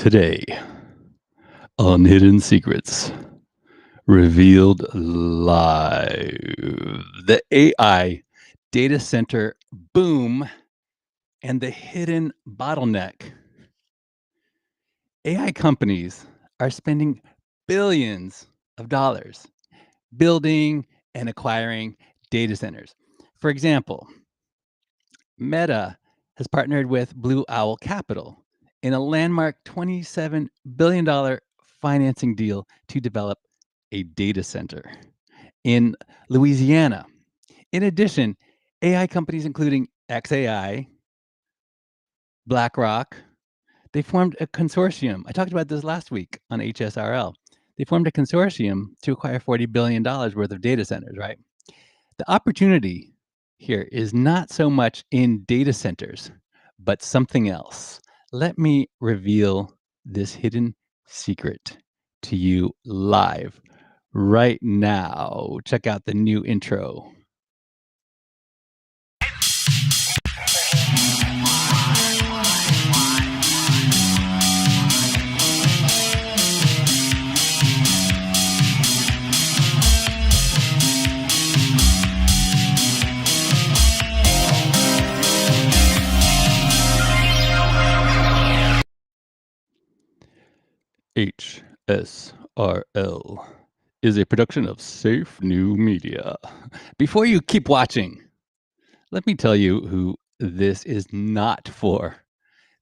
Today on Hidden Secrets, revealed live. The AI data center boom and the hidden bottleneck. AI companies are spending billions of dollars building and acquiring data centers. For example, Meta has partnered with Blue Owl Capital in a landmark $27 billion financing deal to develop a data center in Louisiana. In addition, AI companies including XAI, BlackRock, they formed a consortium. I talked about this last week on HSRL. They formed a consortium to acquire $40 billion worth of data centers, right? The opportunity here is not so much in data centers, but something else. Let me reveal this hidden secret to you live right now. Check out the new intro. HSRL is a production of Safe New Media. Before you keep watching, let me tell you who this is not for.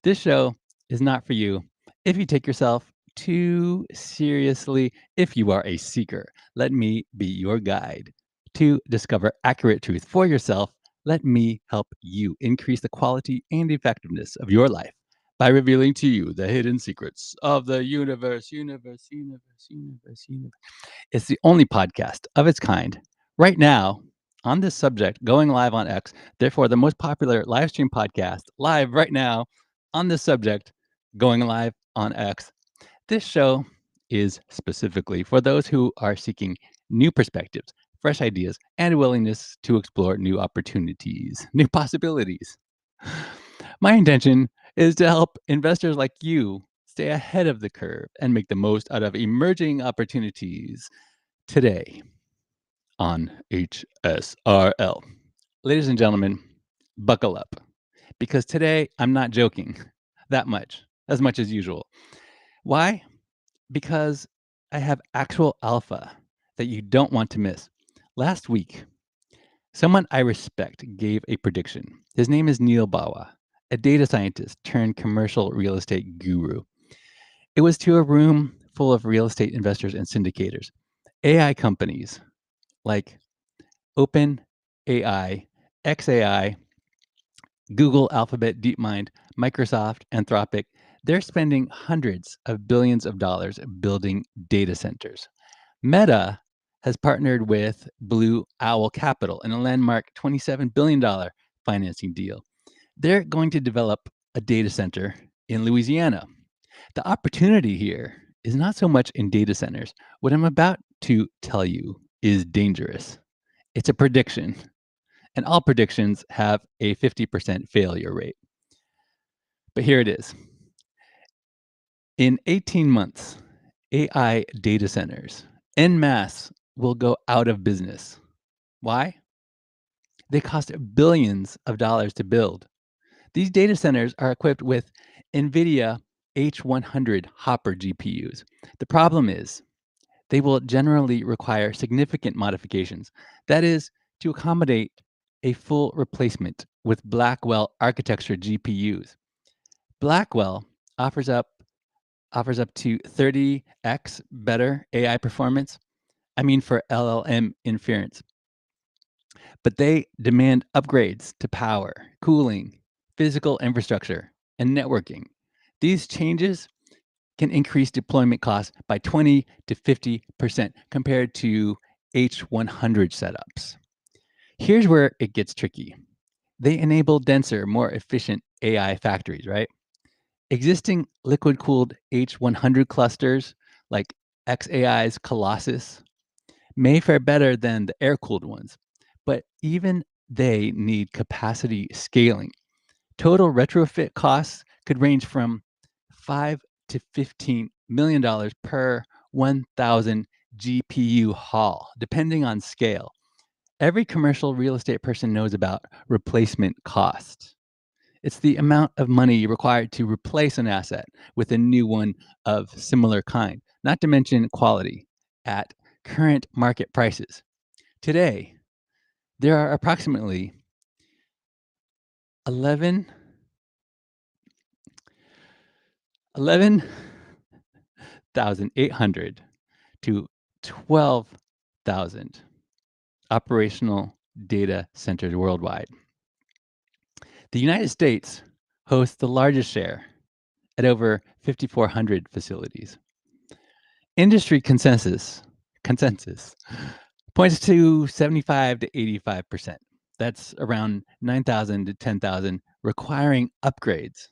This show is not for you if you take yourself too seriously. If you are a seeker, let me be your guide to discover accurate truth for yourself. Let me help you increase the quality and effectiveness of your life by revealing to you the hidden secrets of the universe. It's the only podcast of its kind right now on this subject, going live on X. Therefore, the most popular live stream podcast live right now on this subject, going live on X. This show is specifically for those who are seeking new perspectives, fresh ideas, and a willingness to explore new opportunities, new possibilities. My intention is to help investors like you stay ahead of the curve and make the most out of emerging opportunities today on HSRL. Ladies and gentlemen, buckle up because today I'm not joking that much, as much as usual. Why? Because I have actual alpha that you don't want to miss. Last week, someone I respect gave a prediction. His name is Neil Bawa, a data scientist turned commercial real estate guru. It was to a room full of real estate investors and syndicators. AI companies like OpenAI, XAI, Google, Alphabet, DeepMind, Microsoft, Anthropic, they're spending hundreds of billions of dollars building data centers. Meta has partnered with Blue Owl Capital in a landmark $27 billion financing deal. They're going to develop a data center in Louisiana. The opportunity here is not so much in data centers. What I'm about to tell you is dangerous. It's a prediction, and all predictions have a 50% failure rate. But here it is. In 18 months, AI data centers en masse will go out of business. Why? They cost billions of dollars to build. These data centers are equipped with NVIDIA H100 Hopper GPUs. The problem is they will generally require significant modifications. That is, to accommodate a full replacement with Blackwell architecture GPUs. Blackwell offers up to 30x better AI performance. I mean, for LLM inference. But they demand upgrades to power, cooling, physical infrastructure, and networking. These changes can increase deployment costs by 20 to 50% compared to H100 setups. Here's where it gets tricky. They enable denser, more efficient AI factories, right? Existing liquid-cooled H100 clusters like XAI's Colossus may fare better than the air-cooled ones, but even they need capacity scaling. Total retrofit costs could range from $5 to $15 million per 1,000 GPU haul, depending on scale. Every commercial real estate person knows about replacement cost. It's the amount of money required to replace an asset with a new one of similar kind, not to mention quality at current market prices. Today, there are approximately 11,800 to 12,000 operational data centers worldwide. The United States hosts the largest share at over 5,400 facilities. Industry consensus points to 75 to 85%. That's around 9,000 to 10,000 requiring upgrades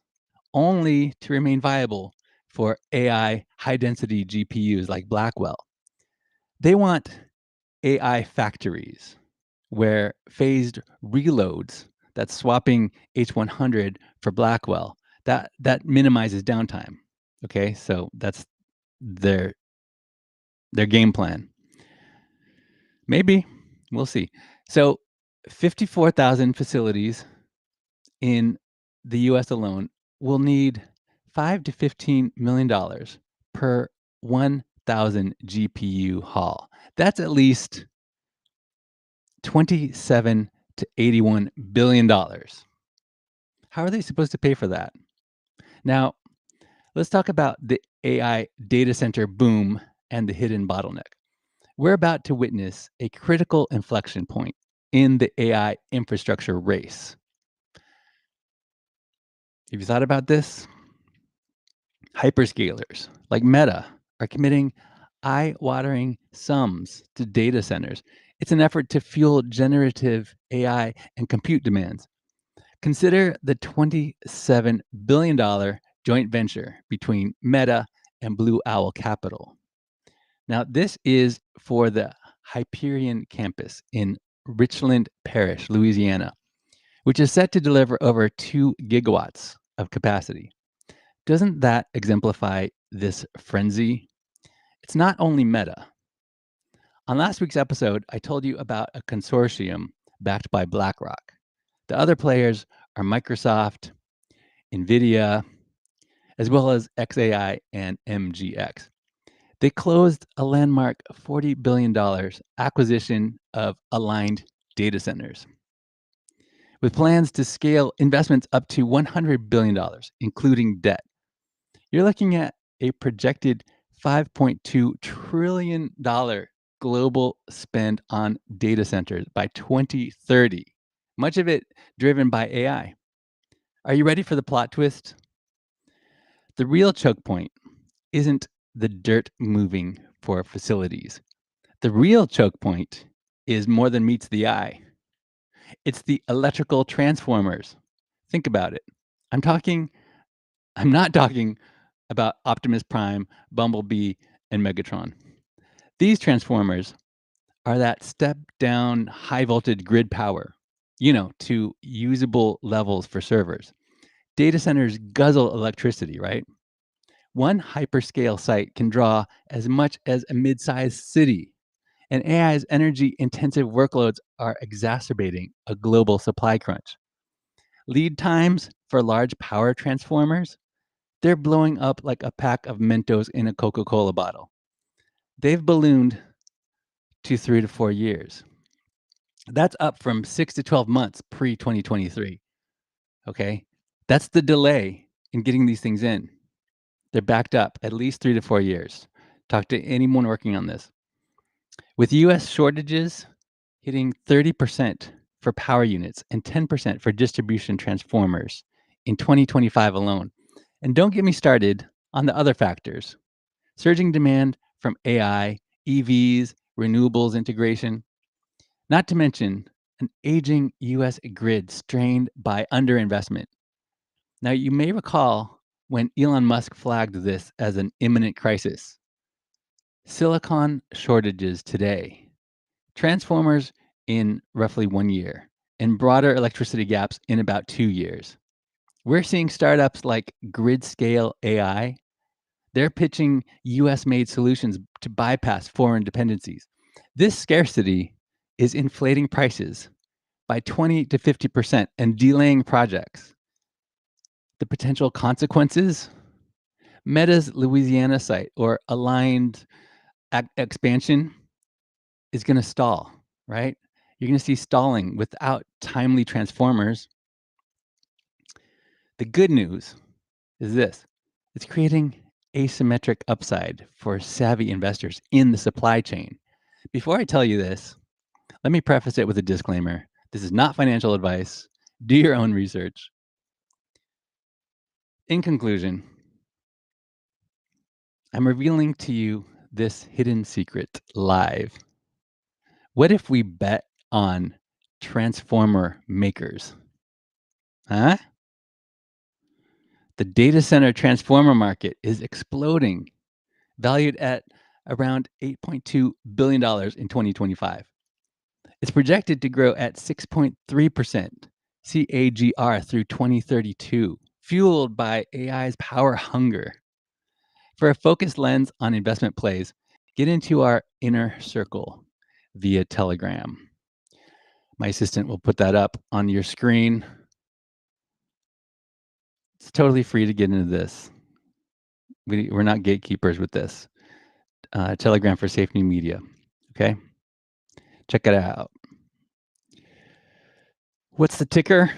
only to remain viable for AI high-density GPUs like Blackwell. They want AI factories where phased reloads, that's swapping H100 for Blackwell, that minimizes downtime. Okay, so that's their game plan. Maybe we'll see. So 54,000 facilities in the US alone will need $5 to $15 million per 1,000 GPU haul. That's at least 27 to 81 billion dollars. How are they supposed to pay for that? Now, let's talk about the AI data center boom and the hidden bottleneck. We're about to witness a critical inflection point in the AI infrastructure race. Have you thought about this? Hyperscalers like Meta are committing eye-watering sums to data centers. It's an effort to fuel generative AI and compute demands. Consider the $27 billion joint venture between Meta and Blue Owl Capital. Now, this is for the Hyperion campus in Richland Parish, Louisiana, which is set to deliver over 2 gigawatts of capacity. Doesn't that exemplify this frenzy? It's not only Meta. On last week's episode, I told you about a consortium backed by BlackRock. The other players are Microsoft, NVIDIA, as well as XAI and MGX. They closed a landmark $40 billion acquisition of Aligned Data Centers, with plans to scale investments up to $100 billion, including debt. You're looking at a projected $5.2 trillion global spend on data centers by 2030, much of it driven by AI. Are you ready for the plot twist? The real choke point isn't the dirt moving for facilities. The real choke point is more than meets the eye. It's the electrical transformers. Think about it. I'm not talking about Optimus Prime, Bumblebee, and Megatron. These transformers are that step down high voltage grid power, to usable levels for servers. Data centers guzzle electricity, right? One hyperscale site can draw as much as a mid-sized city, and AI's energy-intensive workloads are exacerbating a global supply crunch. Lead times for large power transformers, they're blowing up like a pack of Mentos in a Coca-Cola bottle. They've ballooned to 3 to 4 years. That's up from 6 to 12 months pre-2023. Okay? That's the delay in getting these things in. They're backed up at least 3 to 4 years. Talk to anyone working on this. With US shortages hitting 30% for power units and 10% for distribution transformers in 2025 alone. And don't get me started on the other factors. Surging demand from AI, EVs, renewables integration, not to mention an aging US grid strained by underinvestment. Now, you may recall when Elon Musk flagged this as an imminent crisis. Silicon shortages today, transformers in roughly 1 year, and broader electricity gaps in about 2 years. We're seeing startups like Grid Scale AI They're pitching US-made solutions to bypass foreign dependencies. This scarcity is inflating prices by 20 to 50% and delaying projects. The potential consequences? Meta's Louisiana site or aligned expansion is going to stall, right? You're going to see stalling without timely transformers. The good news is this: it's creating asymmetric upside for savvy investors in the supply chain. Before I tell you this, let me preface it with a disclaimer. This is not financial advice. Do your own research. In conclusion, I'm revealing to you this hidden secret live. What if we bet on transformer makers? Huh? The data center transformer market is exploding, valued at around $8.2 billion in 2025. It's projected to grow at 6.3% CAGR through 2032, fueled by AI's power hunger. For a focused lens on investment plays, get into our inner circle via Telegram. My assistant will put that up on your screen. It's totally free to get into this. We're not gatekeepers with this. Telegram for Safe New Media. Okay? Check it out. What's the ticker?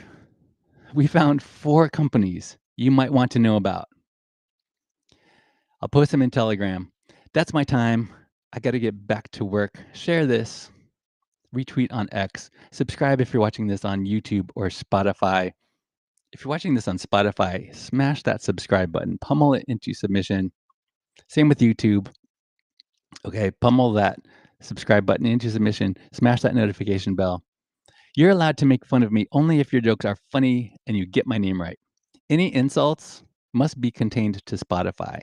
We found 4 companies you might want to know about. I'll post them in Telegram. That's my time. I got to get back to work. Share this. Retweet on X. Subscribe if you're watching this on YouTube or Spotify. If you're watching this on Spotify, smash that subscribe button. Pummel it into submission. Same with YouTube. Okay, pummel that subscribe button into submission. Smash that notification bell. You're allowed to make fun of me only if your jokes are funny and you get my name right. Any insults must be contained to Spotify.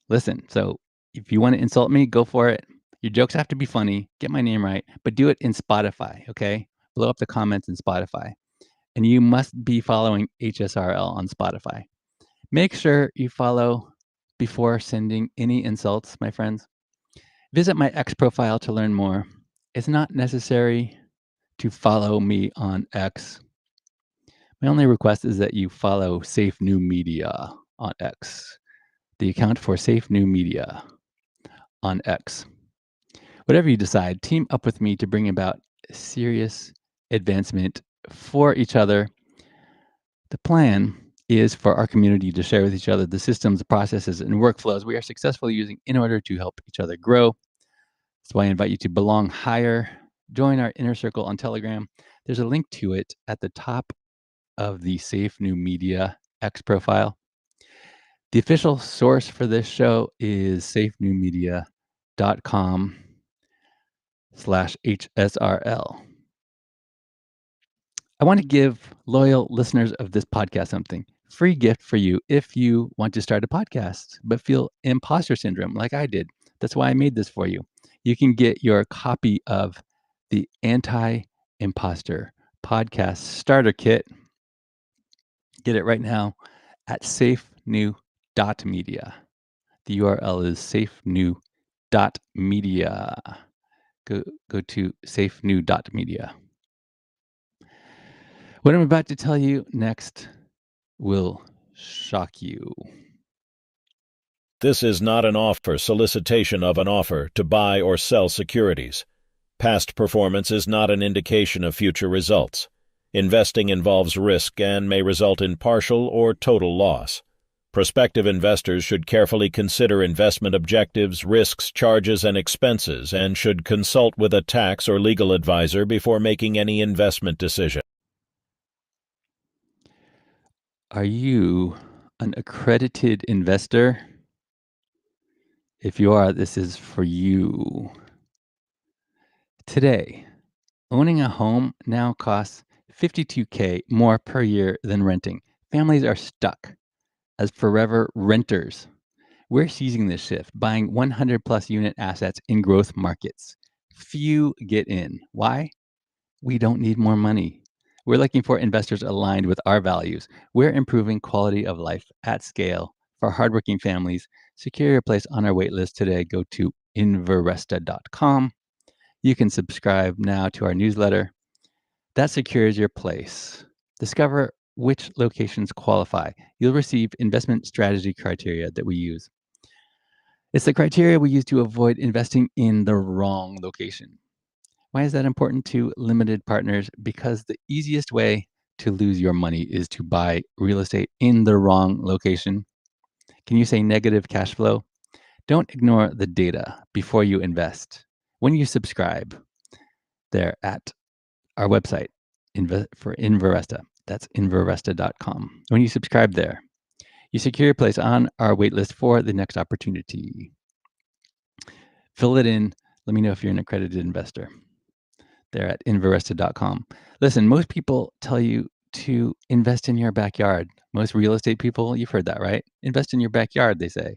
Listen, so if you want to insult me, go for it. Your jokes have to be funny, get my name right, but do it in Spotify, okay? Blow up the comments in Spotify. And you must be following HSRL on Spotify. Make sure you follow before sending any insults, my friends. Visit my X profile to learn more. It's not necessary to follow me on X. My only request is that you follow Safe New Media on X, the account for Safe New Media on X. Whatever you decide, team up with me to bring about serious advancement for each other. The plan is for our community to share with each other the systems, processes, and workflows we are successfully using in order to help each other grow. That's why I invite you to belong higher. Join our inner circle on Telegram. There's a link to it at the top of the Safe New Media X profile. The official source for this show is safenewmedia.com/HSRL. I want to give loyal listeners of this podcast something. Free gift for you if you want to start a podcast but feel imposter syndrome like I did. That's why I made this for you. You can get your copy of the Anti-Imposter Podcast Starter Kit. Get it right now at safenew.media. The URL is safenew.media. Go to safenew.media. What I'm about to tell you next will shock you. This is not an offer, solicitation of an offer to buy or sell securities. Past performance is not an indication of future results. Investing involves risk and may result in partial or total loss. Prospective investors should carefully consider investment objectives, risks, charges, and expenses, and should consult with a tax or legal advisor before making any investment decision. Are you an accredited investor? If you are, this is for you. Today, owning a home now costs $52,000 more per year than renting. Families are stuck as forever renters. We're seizing this shift, buying 100 plus unit assets in growth markets. Few get in. Why? We don't need more money. We're looking for investors aligned with our values. We're improving quality of life at scale for hardworking families. Secure your place on our wait list today. Go to Inveresta.com. You can subscribe now to our newsletter. That secures your place. Discover which locations qualify. You'll receive investment strategy criteria that we use. It's the criteria we use to avoid investing in the wrong location. Why is that important to limited partners? Because the easiest way to lose your money is to buy real estate in the wrong location. Can you say negative cash flow? Don't ignore the data before you invest. When you subscribe there at our website for Inveresta, that's Inveresta.com. When you subscribe there, you secure your place on our waitlist for the next opportunity. Fill it in. Let me know if you're an accredited investor. There at Inveresta.com. Listen, most people tell you to invest in your backyard. Most real estate people, you've heard that, right? Invest in your backyard, they say.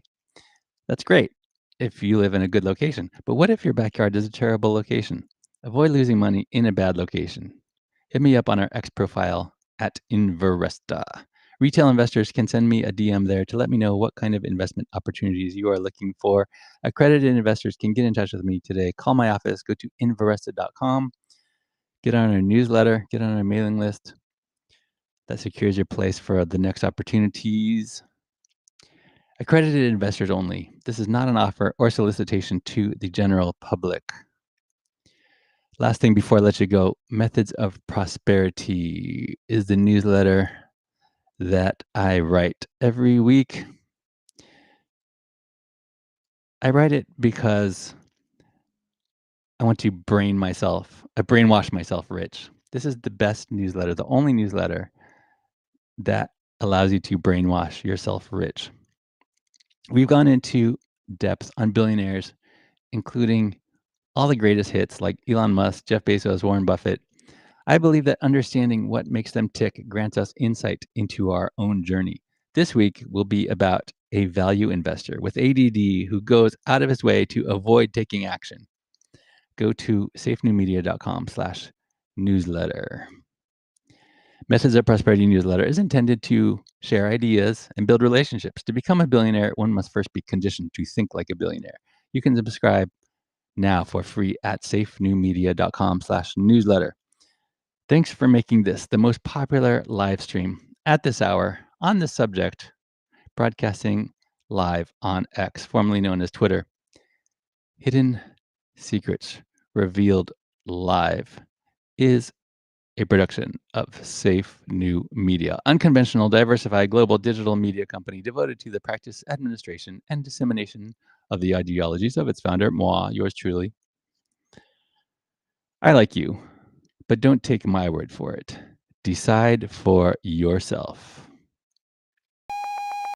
That's great if you live in a good location. But what if your backyard is a terrible location? Avoid losing money in a bad location. Hit me up on our X profile at Inveresta. Retail investors can send me a DM there to let me know what kind of investment opportunities you are looking for. Accredited investors can get in touch with me today. Call my office, go to Inveresta.com, get on our newsletter, get on our mailing list. That secures your place for the next opportunities. Accredited investors only. This is not an offer or solicitation to the general public. Last thing before I let you go, Methods of Prosperity is the newsletter that I write every week. I write it because I want to brainwash myself rich. This is the best newsletter, the only newsletter that allows you to brainwash yourself rich. We've gone into depth on billionaires, including all the greatest hits like Elon Musk, Jeff Bezos, Warren Buffett. I believe that understanding what makes them tick grants us insight into our own journey. This week will be about a value investor with ADD who goes out of his way to avoid taking action. Go to safenewmedia.com/newsletter. Methods of Prosperity newsletter is intended to share ideas and build relationships. To become a billionaire, one must first be conditioned to think like a billionaire. You can subscribe now for free at safenewmedia.com/newsletter. Thanks for making this the most popular live stream at this hour on this subject, broadcasting live on X, formerly known as Twitter. Hidden Secrets Revealed Live is a production of Safe New Media, unconventional, diversified global digital media company devoted to the practice, administration, and dissemination of the ideologies of its founder, moi, yours truly. I like you, but don't take my word for it. Decide for yourself.